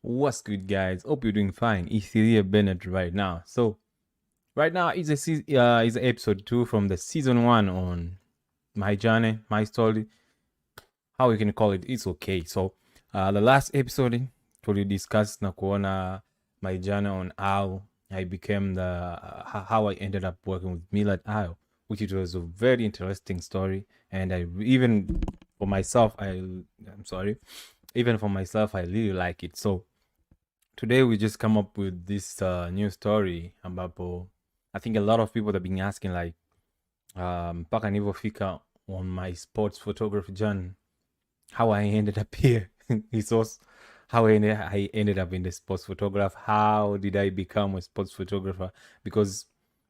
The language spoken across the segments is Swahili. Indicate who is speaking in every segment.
Speaker 1: What's good, guys? Hope you're doing fine. It's Celia Bennett right now. So, right now is episode 2 from the season 1 on my journey, my story. How we can call it? It's okay. So, the last episode we discussed na kuona my journey on how I became how I ended up working with Millard Ayo, which it was a very interesting story. And even for myself, I really like it. So today we just come up with this new story ambapo I think a lot of people have been asking like mpaka nilivyofika on my sports photography journey, how I ended up here. It's also how I ended up in the sports photograph. How did I become a sports photographer? Because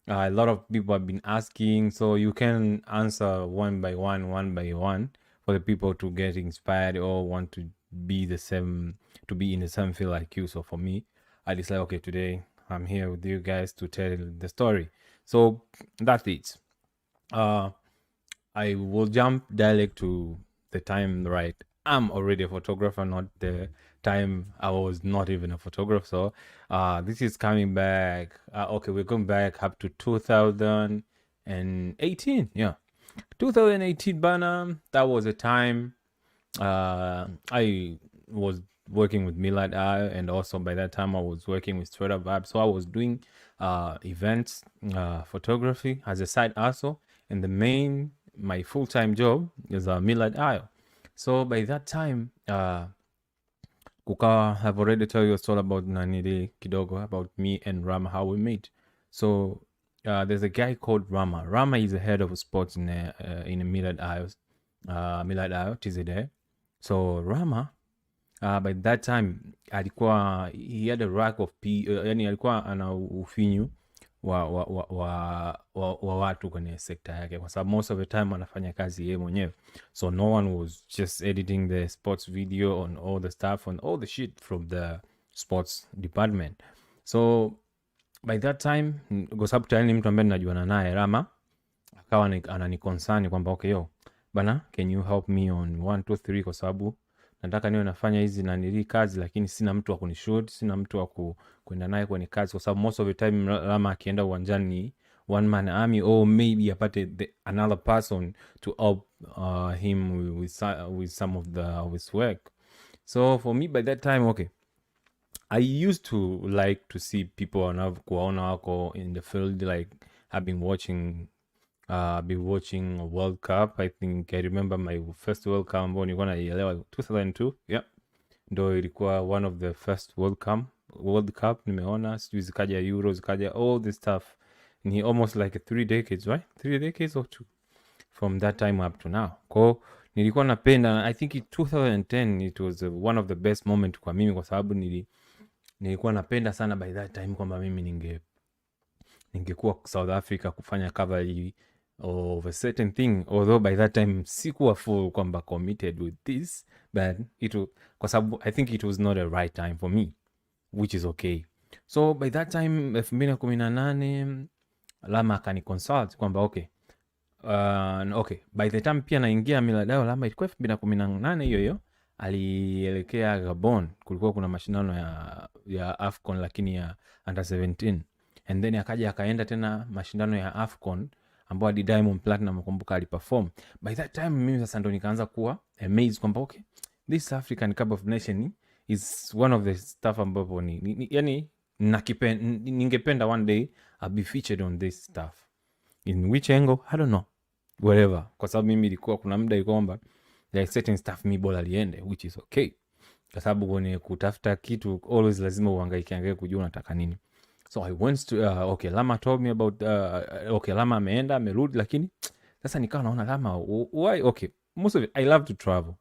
Speaker 1: a lot of people have been asking, so you can answer one by one for the people to get inspired or want to be in the same field like you. So for me, I decided, okay, today I'm here with you guys to tell the story. So that's it. I will jump direct to the time, right? I'm already a photographer, not the time I was not even a photographer. So this is coming back. Okay, we're going back up to 2018. Yeah, 2018, Bana. That was a time I was working with Millard Ayo, and also by that time I was working with Straight Up Vibe. So I was doing events, photography as a side hustle, and my full-time job is Millard Ayo. So by that time, kukawa, I've already told you a story about Nanili kidogo, about me and Rama, how we met. So there's a guy called Rama. Rama is the head of sports in Millard Ayo, TZD. So Rama, by that time alikuwa he had a rack of yani alikuwa ana ufinyu wa watu kwenye sekta yake, kwa sababu most of the time anafanya kazi yeye mwenyewe, so no one was just editing the sports video on all the stuff on all the shit from the sports department. So by that time, kwa sababu tayari ni mtu ambaye ninajuana naye, Rama akawa ananikonsani kwamba okay, yo bana, can you help me on 1 2 3, kwa sababu nataka niwe nafanya hizi nanili kazi, lakini sina mtu wa kunishoot, sina mtu wa kwenda naye kwenye kazi, kwa sababu most of the time Rama akienda uwanjani ni one man army, or maybe apate another person to help him with some of his work. So for me by that time, okay, I used to like to see people kuwaona wako in the field, like I've been watching a World Cup. I think I remember my first World Cup ambao nilikuwa naielewa 2002. Yeah, ndo ilikuwa one of the first World Cup nimeona. Sijui zikaja Euro, zikaja all this stuff. Ni almost like 3 decades, right? 3 decades or 2 from that time up to now. Kwa nilikuwa napenda, I think in 2010 it was one of the best moment kwa mimi, kwa sababu nilikuwa napenda sana by that time kwamba mimi ningekuwa South Africa kufanya cover of a certain thing, although by that time sikuwa full kwamba committed with this, but kwa sababu I think it was not a right time for me, which is okay. So by that time 2018 Lama akani consult kwamba okay, by the time pia naingia Millard Ayo, Lama ilikuwa 2018 hiyo alielekea Gabon, kulikuwa kuna mashindano ya AFCON lakini ya under 17, and then akaenda tena mashindano ya AFCON ambao hadi Diamond Platinum nakumbuka aliperform. By that time mimi sasa ndo nikaanza kuwa amazed kwamba okay, this African Cup of Nation is one of the stuff ambapo yani ningependa one day I'll be featured on this stuff. In which angle? I don't know. Whatever. Kwa sababu mimi ilikuwa kuna muda ilikuwa kwamba like certain stuff mi bora liende, which is okay. Kwa sababu kwenye kutafuta kitu always lazima uhangaike kujua unataka nini. So I went to okay, Lama told me about okay, Lama ameenda amerudi, lakini sasa nikawa naona Lama why, okay, most of it I love to travel.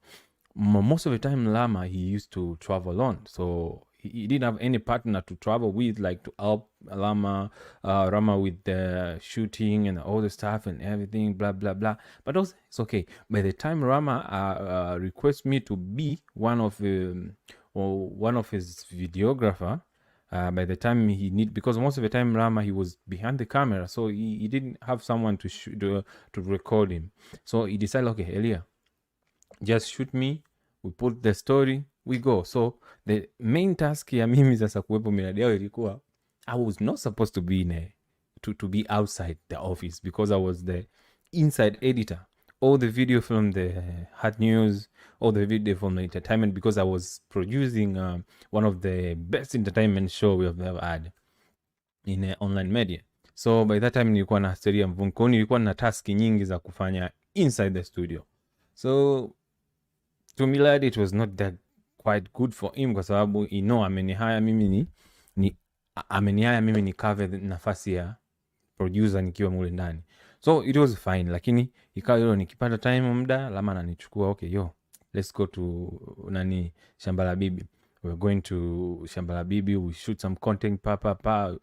Speaker 1: Most of the time Lama he used to travel alone, so he didn't have any partner to travel with, like to help Rama with the shooting and all the stuff and everything, blah blah blah. But also it's okay. By the time Rama requests me to be one of his videographer, by the time because most of the time Rama he was behind the camera, so he didn't have someone to record him. So he decided, okay, Elia, just shoot me. We put the story, we go. So the main task ya mimi sasa kuwepo Millard Ayo ilikuwa I was not supposed to be to be outside the office because I was the inside editor. All the video from the hard news, all the video from the entertainment, because I was producing one of the best entertainment show we have ever had in online media. So by that time nilikuwa na Asteria Mvunko, nilikuwa na task nyingi za kufanya inside the studio. So to Millard it was not that quite good for him kwa sababu amenihaya mimi ni cover nafasi ya producer nikiwa mule ndani. So it was fine, lakini ikawa hilo nikipata time muda Lama ananichukua, okay yo, let's go to Shamba la Bibi. We're going to Shamba la Bibi, we shoot some content,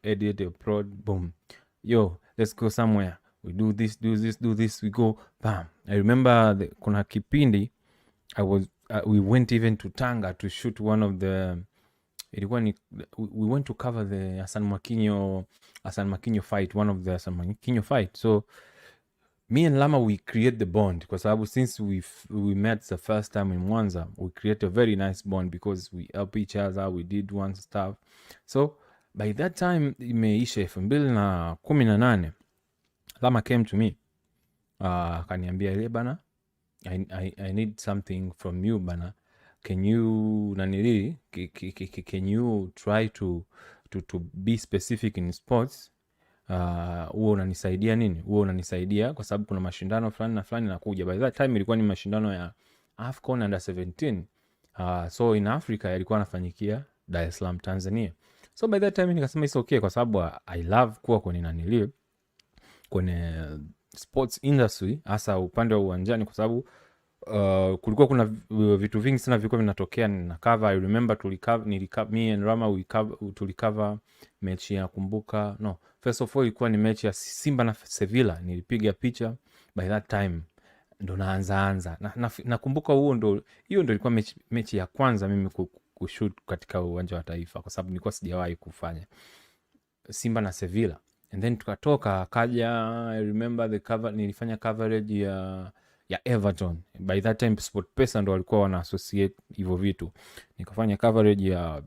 Speaker 1: edit, upload, boom. Yo, let's go somewhere. We do this, we go, bam. I remember kuna kipindi we went even to Tanga to shoot one of the we went to cover the Hassan Mwakinyo fight, one of the Hassan Mwakinyo fight. So me and Lama, we create the bond kwa sababu since we met the first time in Mwanza, we create a very nice bond because we help each other, we did one stuff. So by that time imeisha 2018, Lama came to me akaniambia, ile bana, I need something from you bana, can you can you try to be specific in sports, huo unanisaidia nini, huo unanisaidia kwa sababu kuna mashindano fulani na fulani nakuja. By that time ilikuwa ni mashindano ya AFCON under 17, so in Africa yalikuwa nafanyikia Dar es Salaam, Tanzania. So by that time nikasema it's okay kwa sababu I love kuwa kwenye sports industry, hasa upande wa uwanjani kwa sababu kulikuwa kuna vitu vingi sana vilikuwa vinatokea na cover. I remember me and Rama tulikava mechi ya kumbuka, no, first of all ilikuwa ni mechi ya Simba na Sevilla, nilipiga picha. By that time ndo naanza nakumbuka hiyo ndo ilikuwa mechi ya kwanza mimi kushoot katika uwanja wa Taifa kwa sababu nilikuwa sijawahi kufanya Simba na Sevilla. And then tukatoka kaja, I remember nilifanya coverage ya Everton. By that time SportPesa ndo walikuwa wana associate hivyo vitu. Nikafanya coverage ya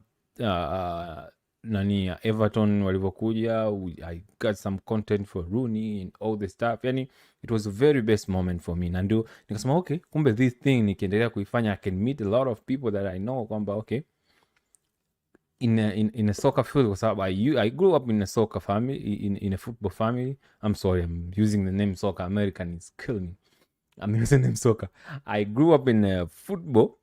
Speaker 1: Everton walivyokuja. I got some content for Rooney and all the stuff. Yani it was a very best moment for me. Na ndio nikasema okay, kumbe this thing nikiendelea kuifanya I can meet a lot of people that I know kwamba okay, in a soccer field kwa sababu I grew up in a soccer family, in a football family. I'm sorry, I'm using the name soccer. American is killing me. I'm using them soccer. I grew up in a football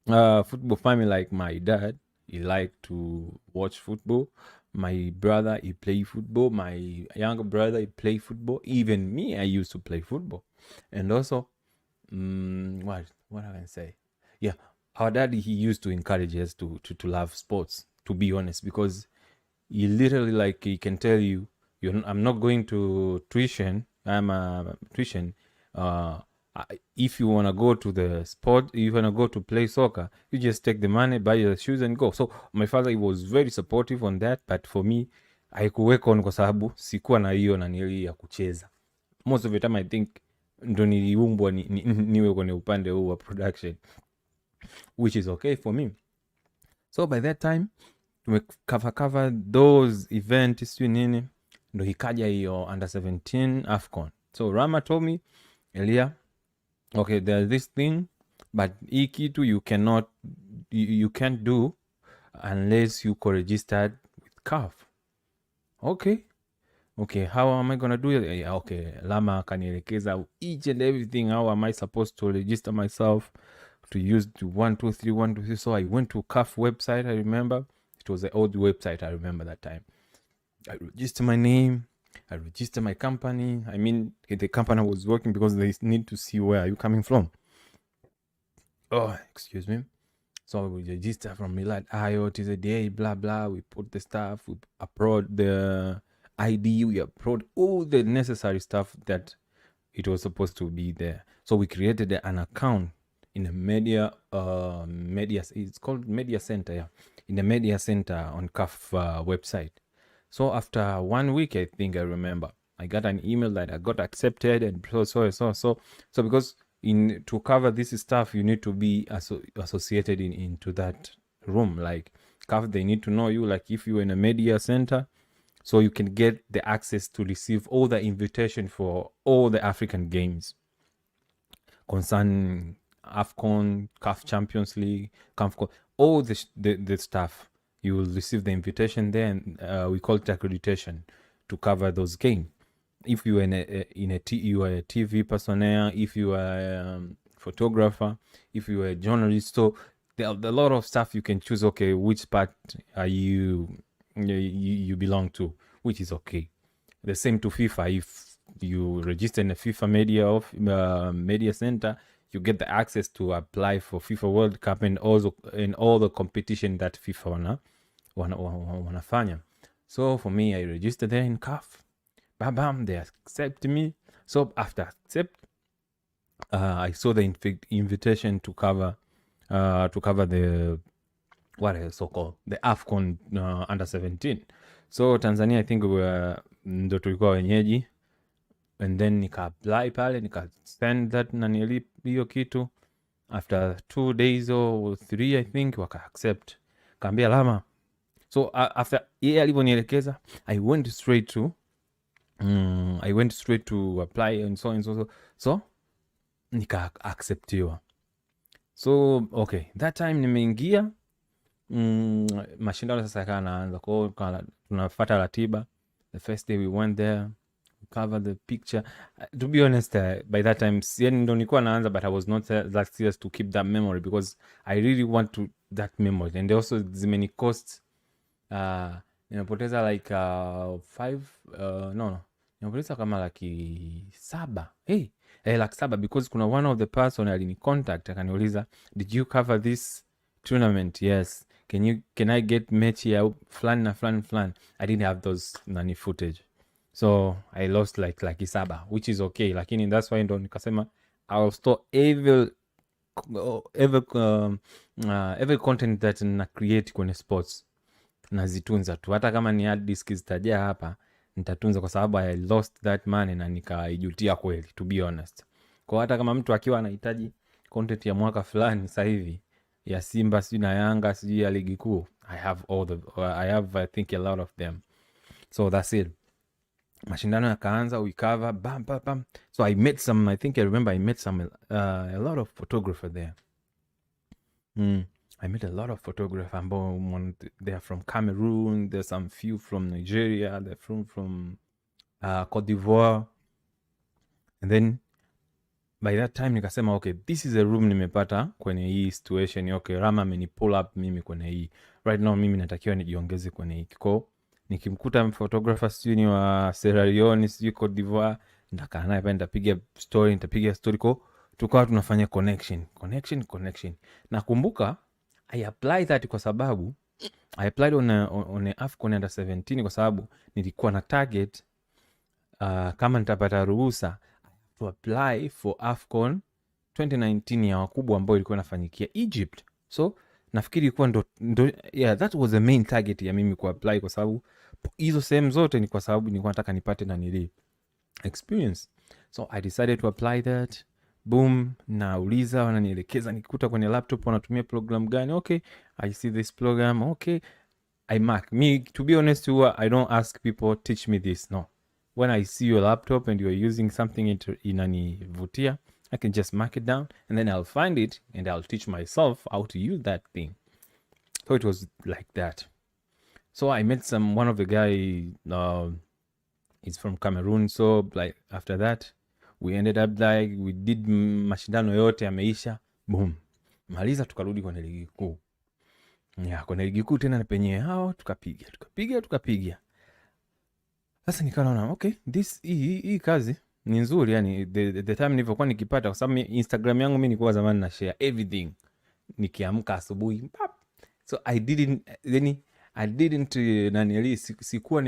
Speaker 1: family. Like my dad, he liked to watch football. My brother, he played football. My younger brother, he played football. Even me, I used to play football. And also, what I can say? Yeah, our dad, he used to encourage us to love sports, to be honest, because he literally, like, he can tell you, I'm not going to tuition. I'm a tuition. If you want to go to the sport, if you want to go to play soccer, you just take the money, buy your shoes and go. So my father, he was very supportive on that, but for me haikuweka on kwa sababu sikuwa na hiyo nanili ya kucheza. Most of the time I think ndo niliumbwa niwe kwenye upande huu wa production, which is okay for me. So by that time cover those events nini, ndo hikaja hiyo under 17 AFCON. So Rama told me, Elia, okay, there's this thing, but hii kitu you can't do unless you co-registered with CAF. Okay, how am I gonna do it? Okay, Lama akanielekeza each and everything. How am I supposed to register myself to use the 1 2 3 1 2 3? So I went to CAF website. I remember it was the old website. I remember that time. I registered my name, I registered my company. I mean, the company was working because they need to see where are you coming from. Oh, excuse me. So we register from Millard Ayo, TZDA, blah, blah. We put the stuff, we upload the ID, we upload all the necessary stuff that it was supposed to be there. So we created an account in a media, it's called Media Center, yeah. In the Media Center on CAF website. So after 1 week, I think I remember, I got an email that I got accepted and so because to cover this stuff, you need to be associated into that room. Like CAF, they need to know you. Like if you're in a media center, so you can get the access to receive all the invitation for all the African games concerning AFCON, CAF Champions League, CAF, all the stuff. You will receive the invitation there, and we call it accreditation to cover those games. If you are you are a TV personnel, if you are a photographer, if you are a journalist, so there are a lot of stuff you can choose. Okay, which part are you belong to, which is okay. The same to FIFA. If you register in a FIFA media center, you get the access to apply for FIFA World Cup and also in all the competition that FIFA wanafanya. So for me, I registered there in CAF. Bam, they accept me. So after accept, I saw the invitation to cover the what is so called the AFCON under 17. So Tanzania, I think ndo tulikuwa wenyeji, and then nika apply pale, nika send that nanili hiyo kitu. After 2 days or 3 I think waka accept, kaambia Lama. So after yeye alivyonielekeza, I went straight to apply and so nika acceptiwa. So okay, that time nimeingia, mashindano sasa yakaanza. Kwa hiyo tunafuata ratiba. The first day we went there, we covered the picture. To be honest, by that time ndo nilikuwa naanza, but I was not that serious to keep that memory because I really want that memory, and also zimeni cost nimepoteza like 5 nimepoteza kama $7,000. $7,000 because kuna one of the person alini contact akaniuliza, did you cover this tournament? Yes. Can I get mechi ya fulani na fulani? I didn't have those footage, so I lost like $7,000, which is okay, lakini that's why ndo nikasema I'll store every content that na create kwenye sports nazitunza tu, hata kama ni hard disk zitajaa hapa nitatunza, kwa sababu I lost that money na nikaijutia kweli, to be honest. Kwa hata kama mtu akiwa anahitaji content ya mwaka fulani sasa hivi ya Simba sijui na Yanga sijui ya ligi kuu, I have I think a lot of them. So that's it. Mashindano yakaanza, we cover bam. So I met some, I think I remember I met some a lot of photographer there. I met a lot of photographers ambao they are from Cameroon, there's some few from Nigeria, they're from Cote d'Ivoire. And then by that time nikasema okay, this is a room nimepata kwenye hii situation. Okay, Rama ameni pull up mimi kwenye hii. Right now mimi natakiwa nijiongeze kwenye hii. Kwa nikimkuta photographer sijui ni wa Sierra Leone, sijui Cote d'Ivoire, nitakaa naye pale nitapiga story kwa tukawa tunafanya connection. Nakumbuka I applied that kwa sababu I applied on AFCON under 17 kwa sababu nilikuwa na target kama nitapata ruhusa to apply for AFCON 2019 ya wakubwa ambao ilikuwa inafanyikia Egypt. So nafikiri ilikuwa ndo yeah, that was the main target ya mimi kuapply, kwa sababu hizo sehemu zote ni kwa sababu nilikuwa nataka nipate na experience. So I decided to apply that. Boom, nauliza, wananielekeza, nikikuta kwenye laptop wanatumia program gani. Okay, I see this program. Okay, I mark. Me, to be honest, I don't ask people teach me this. No. When I see your laptop and you're using something inanivutia, I can just mark it down and then I'll find it and I'll teach myself how to use that thing. So it was like that. So I met one of the guy, he's from Cameroon. So like after that, we ended up like we did mashindano yote yameisha. Boom. Maliza tukarudi kwenye ligi kuu. Yeah, kwenye ligi kuu tena penye hao tukapiga. Sasa nikaona okay, hii kazi ni nzuri, yani the time nilivyokuwa nikipata, kwa sababu Instagram yangu mimi nilikuwa zamani na share everything nikiamka asubuhi. So I didn't sikuwa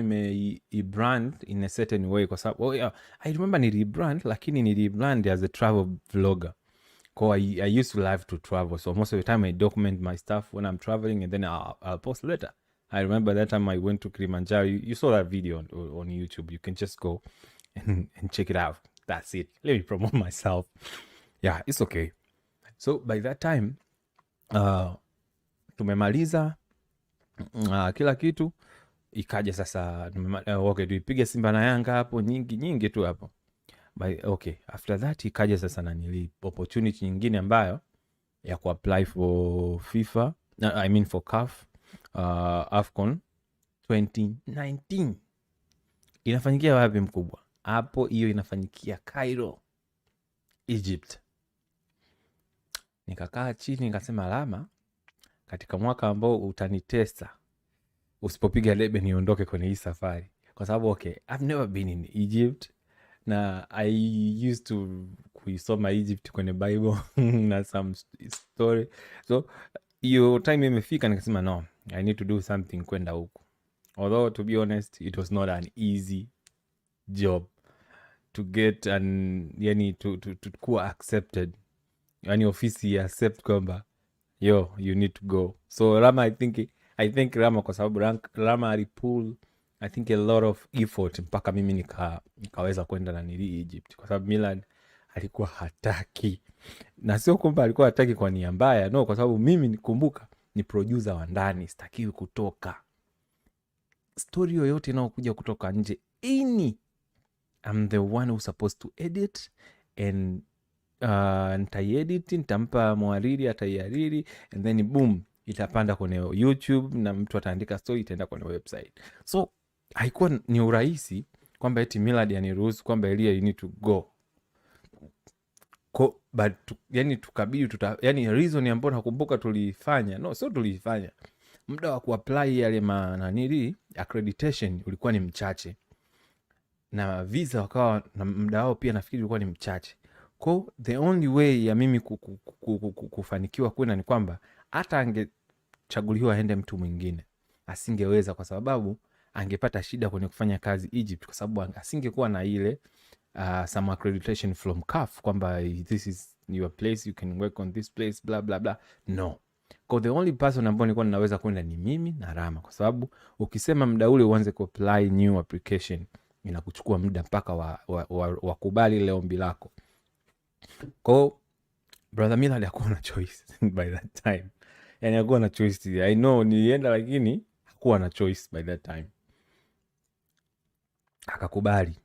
Speaker 1: brand in a certain way, kwa sababu I remember ni rebrand, lakini ni rebrand as a travel vlogger. I used to love to travel, so most of the time I document my stuff when I'm traveling and then I'll post later. I remember that time I went to Kilimanjaro. You saw that video on YouTube. You can just go and check it out. That's it. Let me promote myself. Yeah, it's okay. So by that time tumemaliza kila kitu, ikaja sasa okay, tuipige Simba na Yanga hapo nyingi tu hapo. Okay, after that ikaja sasa nanili opportunity nyingine ambayo ya kuapply for FIFA, I mean for CAF AFCON 2019. Inafanyikia wapi mkubwa? Hapo hiyo inafanyikia Cairo, Egypt. Nikakaa chini nikasema, Lama, katika mwaka ambao utanitesta, usipopiga debe niondoke kwenye hii safari, kwa sababu okay, I've never been in Egypt na I used to kuisoma Egypt kwenye Bible na some story, so hiyo time imefika nikasema no, I need to do something kwenda huku. Although to be honest, it was not an easy job to get yani to kuwa accepted, yani ofisi ya accept kwamba yo you need to go. So Rama, I think Rama, kwa sababu Rama alipull I think a lot of effort mpaka mimi nikaweza kwenda na nili Egypt, kwa sababu Millard alikuwa hataki, na sio kwamba alikuwa hataki kwa nia mbaya, no, kwa sababu mimi nikumbuka ni producer wa ndani, sitakiwi kutoka. Story yoyote inayokuja kutoka nje, I'm the one who's supposed to edit and nitaiedit, nitampa mwariri, ataiariri, and then boom, itapanda kwenye YouTube na mtu ataandika story, itaenda kwenye website. So haikuwa ni urahisi kwamba eti Millard aniruhusu kwamba Elia you need to go. But yani tukabidi yani reason ambayo nakumbuka tulifanya, no, sio tulifanya, muda wa kuapply yale mananili accreditation ulikuwa ni mchache, na visa wakawa na muda wao pia nafikiri ulikuwa ni mchache. Kwa the only way ya mimi kufanikiwa kwenda ni kwamba hata angechaguliwa aende mtu mwingine asingeweza, kwa sababu angepata shida kwenye kufanya kazi Egypt, kwa sababu asingekuwa na ile some accreditation from CAF kwamba this is your place, you can work on this place, blah blah blah. No, kwa the only person ambaye nilikuwa ninaweza kwenda ni mimi na Rama, kwa sababu ukisema muda ule uanze kuapply new application inakuchukua muda mpaka wakubali ile ombi lako. Kwa brother Millard hakuwa na choice by that time, yani hakuwa na choice. I know nilienda, lakini hakuwa na choice by that time. Akakubali.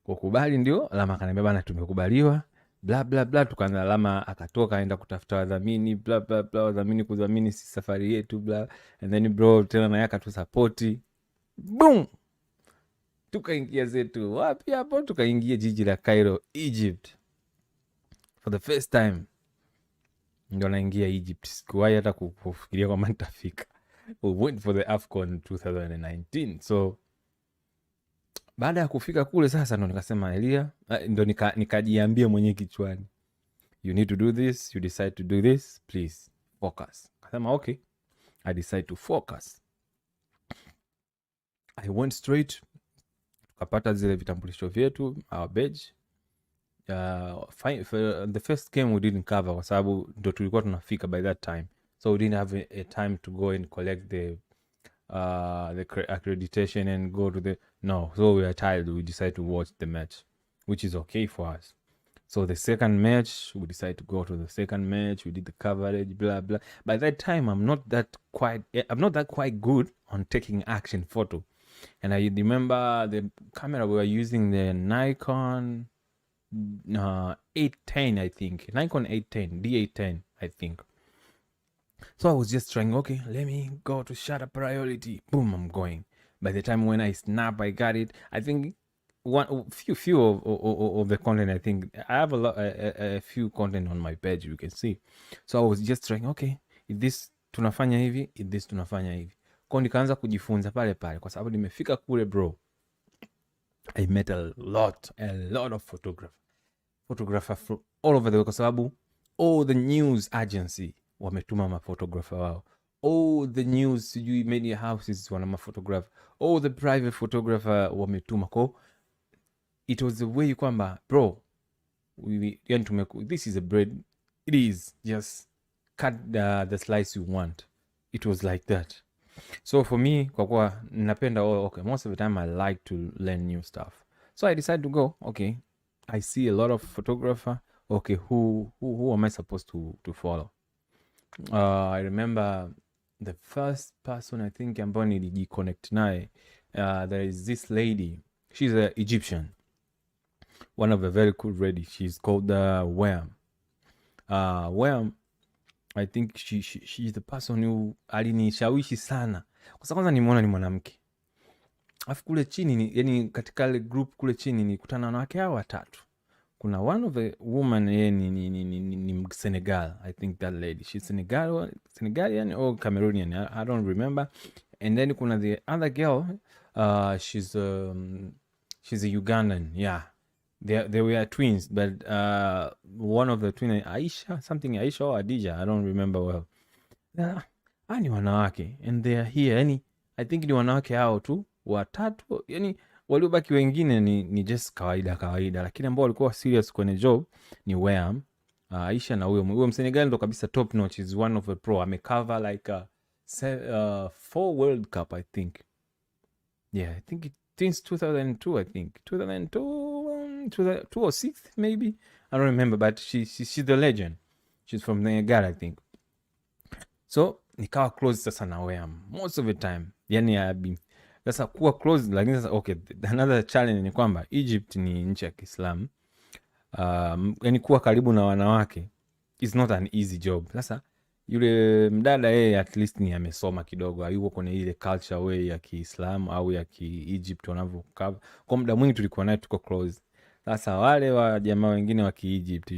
Speaker 1: Kukubali ndio Lama akaniambia bana, tumekubaliwa bla bla bla. Tukaanza, Lama akatoka aenda kutafuta wadhamini bla bla bla, wadhamini kudhamini si safari yetu bla, and then bro tena na yaka tu support, boom, tukaingia zetu wapi hapo, tukaingia jiji la Cairo, Egypt. For the first time ndio naingia Egypt, sikuwahi hata kufikiria kwamba nitafika. We went for the AFCON 2019. So baada ya kufika kule sasa ndo nikasema Elia, ndo nikajiambia mwenyewe kichwani, you need to do this, you decide to do this, please focus. Kasema okay, I decide to focus. I went straight, tukapata zile vitambulisho vyetu, our badge. The first game we didn't cover kwa sababu ndo tulikuwa tunafika by that time, so we didn't have a time to go and collect the accreditation and go to the so we were tired, we decided to watch the match, which is okay for us. So the second match, we decided to go to the second match, we did the coverage, blah blah. By that time I'm not that quite good on taking action photo, and I remember the camera we were using, the Nikon 810, I think, Nikon 810 D810 I think. So I was just trying, okay, let me go to shutter priority, boom, I'm going. By the time when I snap, I got it. I think few of the content, I think I have a few content on my page, you can see. So I was just trying, okay, if this tunafanya hivi, if this tunafanya hivi. Kwa nikaanza kujifunza pale pale, kwa sababu nimefika kule bro, I met a lot of photographer from all over the world, kwa sababu all the news agency wametuma maphotographer wao, all the news sijui media houses wana maphotographer, all the private photographer wametuma. Kwa it was the way kwamba bro, yani this is a bread, it is just cut the slice you want. It was like that. So for me, kwa kuwa napenda okay, most of the time I like to learn new stuff, so I decided to go. Okay, I see a lot of photographer okay, who am I supposed to follow? I remember the first person I think ambayo nilijiconnect naye, there is this lady, she's a Egyptian, one of a very cool lady, she's called Wham. Wham, I think she's the person who alinishawishi sana, kwa sababu kwanza nimeona ni mwanamke, afu kule chini yani katika ile group kule chini nikutana na wanawake hao watatu. Kuna one of the woman, yeye ni Senegal, I think that lady she's Senegalian or Cameroonian, I don't remember. And then kuna the other girl, she's a Ugandan, yeah. They were twins, but one of the twin, Aisha or Adija, I don't remember well. Ni wanawake and they are here, yani I think ni wanawake hao tu watatu, yani waliobaki wengine ni just kawaida, lakini ambao walikuwa serious kwenye job ni Wham, Aisha na huyo Msenegal ndo kabisa top notch, is one of a pro, amecover like 4 World Cup I think, yeah, I think since 2002, I think 2002 or 6 maybe, I don't remember, but she's the legend, she's from Senegal I think. So nikawa close sasa na Wham most of the time, yani sasa kuwa close, lakini sasa okay, another challenge ni kwamba Egypt ni nchi ya Kiislamu, yani kuwa karibu na wanawake is not an easy job. Sasa yule mdada yeye at least ni amesoma kidogo, hayuko kwenye ile culture way ya Kiislamu au ya Ki-Egypt wanavyokaa. Kwa muda mwingi tulikuwa naye tuko close. Sasa wale wa jamaa wengine wa Ki-Egypt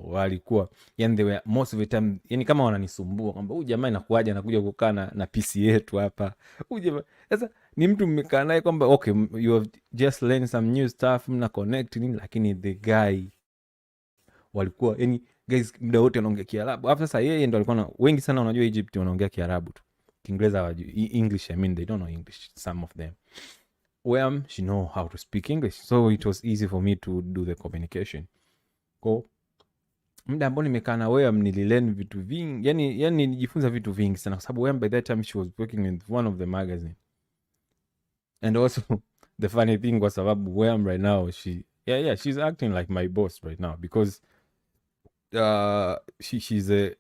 Speaker 1: walikuwa yani they were most of the time yani kama wananisumbua kwamba huyu jamaa inakuaje anakuja kukaa na PC yetu hapa. Huyu jamaa sasa ni mtu mmekaa naye kwamba okay, you have just learned some new stuff, mna connect nini, lakini the guy walikuwa yani guys muda wote wanaongea Kiarabu. Hapo sasa yeye ndo alikuwa wengi sana, unajua Egypt wanaongea Kiarabu tu, Kiingereza hawajui, English I mean they don't know English, some of them. Wham, she know how to speak English, so it was easy for me to do the communication. Kwa muda ambao nimekaa na Wham nililearn vitu vingi, yani nilijifunza vitu vingi sana, kwa sababu Wham by that time she was working with one of the magazine. And also the funny thing, kwa sababu Wham right now she's acting like my boss right now, because she's a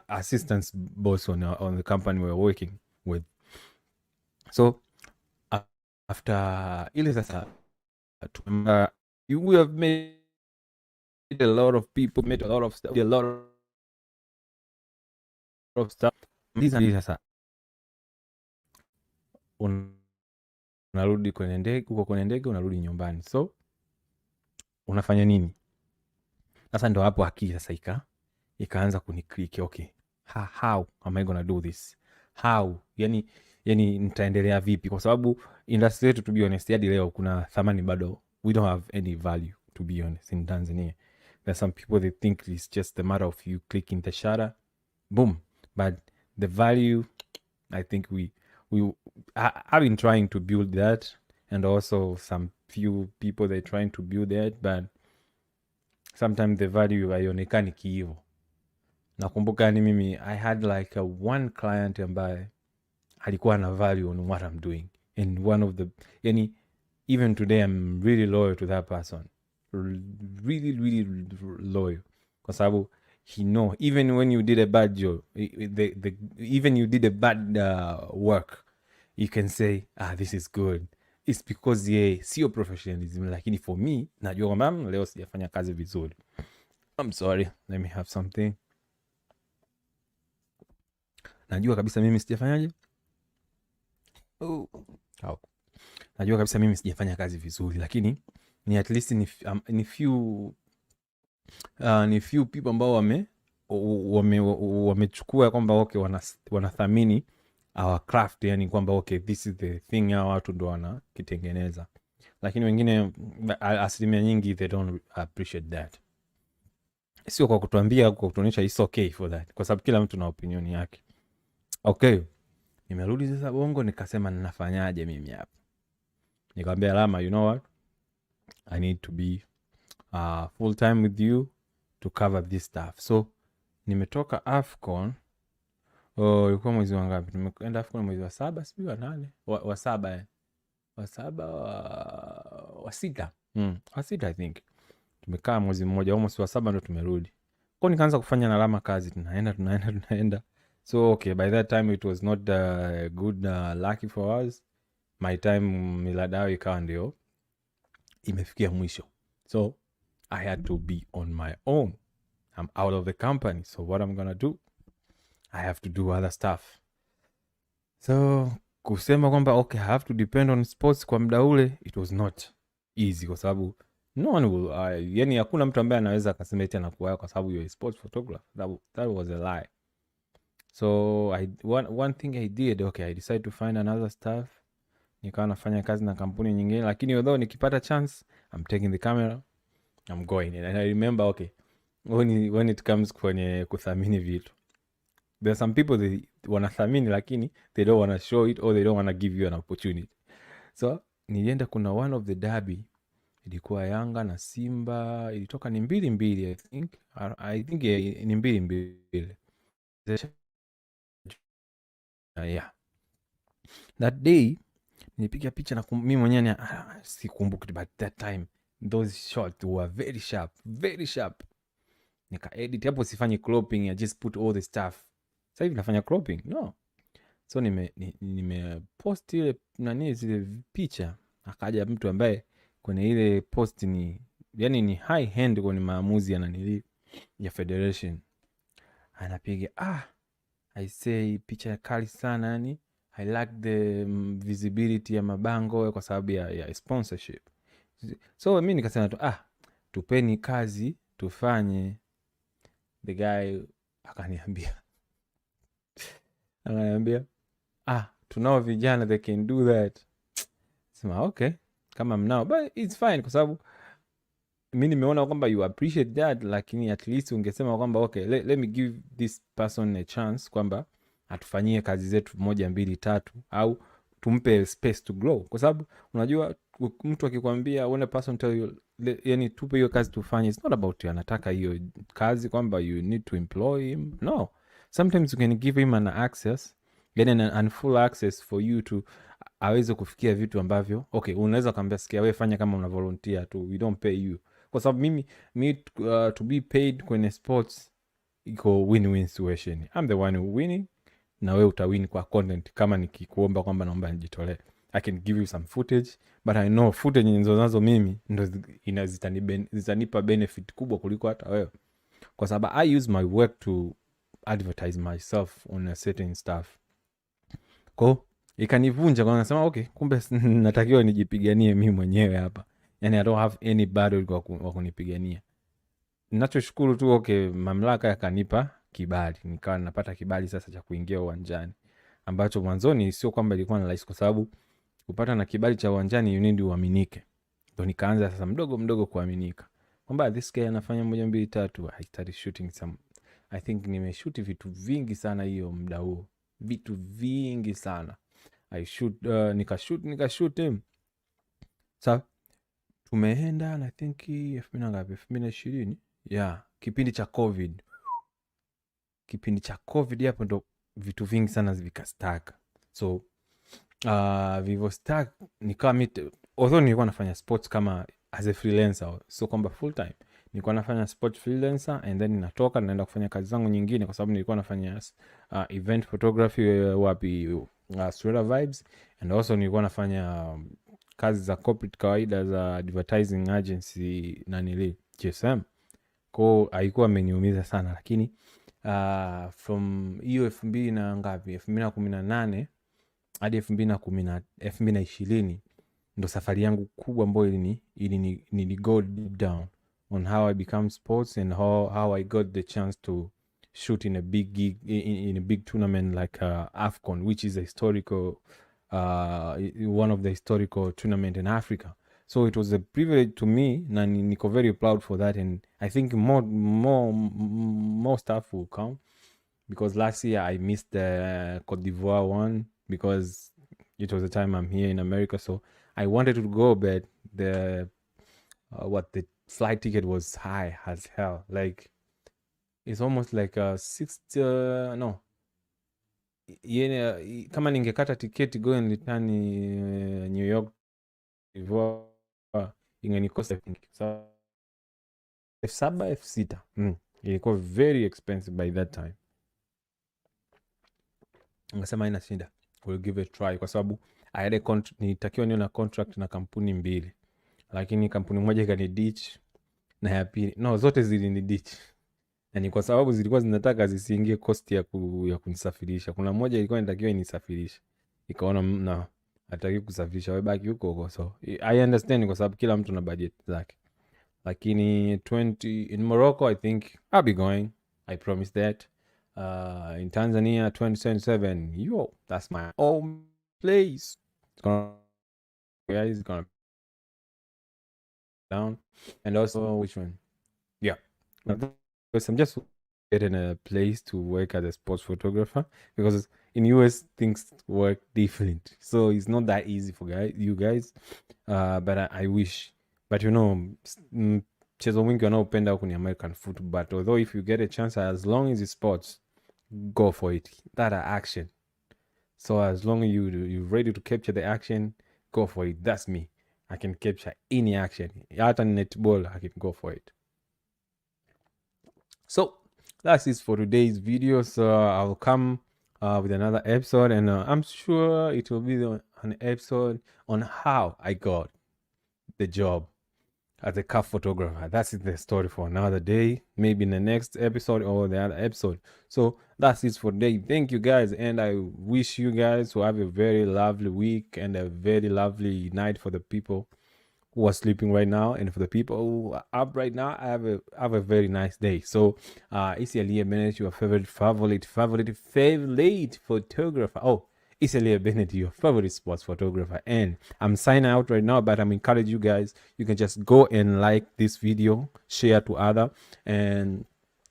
Speaker 1: assistant boss on the company we're working with. So after ile sasa we have made a lot of people, made a lot of stuff, a lot of stuff. Sasa unarudi kwenye ndege, uko kwenye ndege unarudi nyumbani, so unafanya nini sasa? Ndo hapo akili sasa ikaanza kuniclick, okay, how am I gonna do this, how yani nitaendelea vipi? Kwa sababu industry yetu, to be honest, hadi leo kuna thamani bado, we don't have any value, to be honest, in Tanzania. There are some people they think it's just a matter of you clicking the shutter, boom, but the value, I think I've been trying to build that, and also some few people they're trying to build that, but sometimes the value haionekani kiivo. Nakumbuka ni mimi I had like one client ambaye alikuwa na value on what I'm doing, and one of the even today I'm really loyal to that person, really loyal, kwa sababu he know even when you did a bad job, even you did a bad work, you can say this is good, it's because sio professionalism, lakini for me najua kwamba leo sijafanya kazi vizuri. I'm sorry, let me have something. Najua kabisa mimi sijafanyaje, najua kabisa mimi sijafanya kazi vizuri, lakini ni at least ni few people ambao wamechukua kwamba okay, wanathamini our craft, yani kwamba okay, this is the thing, hao watu ndo wanakitengeneza, lakini wengine asilimia nyingi they don't appreciate that. Sio kwa kutuambia, kwa kutuonyesha it's okay for that, kwa sababu kila mtu na opinion yake. Okay, nimerudi sasa Bongo, nikasema ninafanyaje mimi hapa. Nikamwambia Rama, you know what, I need to be full time with you to cover this stuff. So nimetoka AFCON, ilikuwa mwezi wa ngapi? Tumeenda AFCON mwezi wa 7, sijui wa 8, wa 7 wa 6 I think. tumekaa mwezi mmoja, almost wa 7 ndo tumerudi. Kwa nikaanza kufanya na Rama kazi, tunaenda. So okay, by that time it was not good lucky for us. My time Millardayo ikawa ndio imefikia mwisho, so I had to be on my own. I'm out of the company, so what I'm gonna do, I have to do other stuff. So kusema kwamba okay, I have to depend on sports kwa muda ule, it was not easy, kwa sababu no one will yani hakuna mtu ambaye anaweza akasema eti anakuwa kwa sababu you're a sports photographer. That was a lie. So one thing I did, okay, I decided to find another stuff. Nikawa nafanya kazi na kampuni nyingine, lakini although nikipata chance, I'm taking the camera, I'm going. And I remember, okay, when it comes kwenye kuthamini vitu, there are some people they wanathamini lakini they don't want to show it, or they don't want to give you an opportunity. So nilienda, kuna one of the derby ilikuwa Yanga na Simba, ilitoka ni 2-2 I think ni 2-2. Yeah, that day nilipiga picha na mimi mwenyewe sikumbuki, but that time those shots were very sharp. Nika edit hapo, sifanyi cropping, I just put all the stuff. Sasa hivi nafanya cropping, no. So nime post ile zile picha, akaja mtu ambaye kwenye ile post ni high hand kwenye maamuzi ya federation, anapiga I say picha kali sana, yani I like the visibility ya mabango kwa sababu ya sponsorship. So mimi nikasema tu tupeni kazi tufanye. The guy akaniambia tunao vijana they can do that. Sema okay, kama mnao, but it's fine, kwa sababu mimi nimeona kwamba you appreciate that, lakini at least ungesema kwamba okay, let me give this person a chance, kwamba atufanyie kazi zetu 1, 2, 3, au tumpe space to grow. Kwa sababu unajua mtu akikwambia, when a person tell you yani tupe hiyo kazi tufanye, it's not about anataka hiyo kazi kwamba you need to employ him. No, sometimes you can give him an access, yani an full access for you to aweze kufikia vitu ambavyo okay, unaweza kumwambia sikia, wewe fanya kama una volunteer tu, we don't pay you. Kwa sababu mimi to be paid kwenye sports iko win-win situation. I'm the one who winning, na wewe utawin kwa content. Kama nikikuomba kwamba naomba nijitolee, I can give you some footage, but I know footage ninazo mimi ndo zitanipa benefit kubwa kuliko hata wewe, kwa sababu I use my work to advertise myself on a certain stuff. Kwa ikanivunja, kwa nasema okay, kumbe natakiwa nijipiganie mimi mwenyewe hapa, yani I don't have any battle kwa kunipigania. Ninachoshukuru tu okay, mamlaka yakanipa kibali, nikawa napata kibali sasa cha kuingia uwanjani, ambacho mwanzoni sio kwamba ilikuwa na rahisi, kwa sababu kupata na kibali cha uwanjani you need uaminike. Ndio nikaanza sasa mdogo mdogo kuaminika kwamba this guy anafanya 1, 2, 3. I started shooting some, I think nimeshoot vitu vingi sana hiyo muda huo, vitu vingi sana. I shoot nikashoot him. Sasa tumeenda na I think 2020, yeah, kipindi cha COVID. Hapo ndo vitu vingi sana vikastaka. So vivo stack, nikawa although nilikuwa nafanya sports kama as a freelancer, so kwamba full time nilikuwa nafanya sport freelancer, and then natoka naenda kufanya kazi zangu nyingine, kwa sababu nilikuwa nafanya event photography wapi Sura Vibes, and also nilikuwa nafanya kazi za corporate kawaida za advertising agency GSM. Kwa haikuwa ameniumiza sana, lakini from hiyo 2018 hadi 2020 ndo safari yangu kubwa ambayo ili go deep down on how I become sports and how I got the chance to shoot in a big gig, in a big tournament like AFCON, which is a historical one of the historical tournament in Africa. So it was a privilege to me, na niko very proud for that, and I think more stuff will come, because last year I missed the Cote d'Ivoire one because it was the time I'm here in America, so I wanted to go, but the flight ticket was high as hell. Like it's almost like a 60 no, kama ningekata tiketi go and return New York ingenikosa 7,000 6,000. Ilikuwa very expensive by that time. Ngasema haina shida, we'll give it a try, kwa sababu nilitakiwa niwe na contract na kampuni 2, lakini kampuni moja ikani ditch na ya pili zote zilini ditch, na ni kwa sababu zilikuwa zinataka zisiingie cost ya kunisafirisha. Kuna moja ilikuwa inatakiwa inisafirisha, ikaona hataki kusafirisha, wewe baki huko huko. So I understand, kwa sababu kila mtu na budget zake. Lakini in Morocco I think I'll be going, I promise that. In Tanzania 2027, that's my home place. It's gonna down. And also, which one? Yeah, because I'm just getting a place to work as a sports photographer, because in US things work different, so it's not that easy for you guys. But I wish, but mchezo mwingi wanaopenda huku ni American football, but although if you get a chance, as long as it's sports, go for it. That action. So as long as you're ready to capture the action, go for it. That's me. I can capture any action. Hata netball, I can go for it. So that's it for today's video. So I'll come with another episode, and I'm sure it will be an episode on how I got the job as a car photographer. That's the story for another day, maybe in the next episode or the other episode. So that's it for today. Thank you guys, and I wish you guys to have a very lovely week and a very lovely night for the people who are sleeping right now, and for the people who are up right now, I have a very nice day. So it's Elia Bennett, your favorite photographer. It's Elia Bennett, your favorite sports photographer, and I'm signing out right now, but I'm encouraging you guys, you can just go and like this video, share to other, and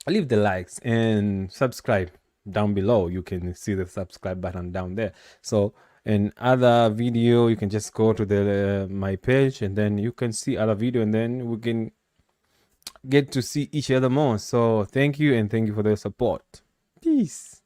Speaker 1: leave the likes and subscribe down below. You can see the subscribe button down there. So in other video, you can just go to my page, and then you can see other video, and then we can get to see each other more. So thank you, and thank you for the support. Peace.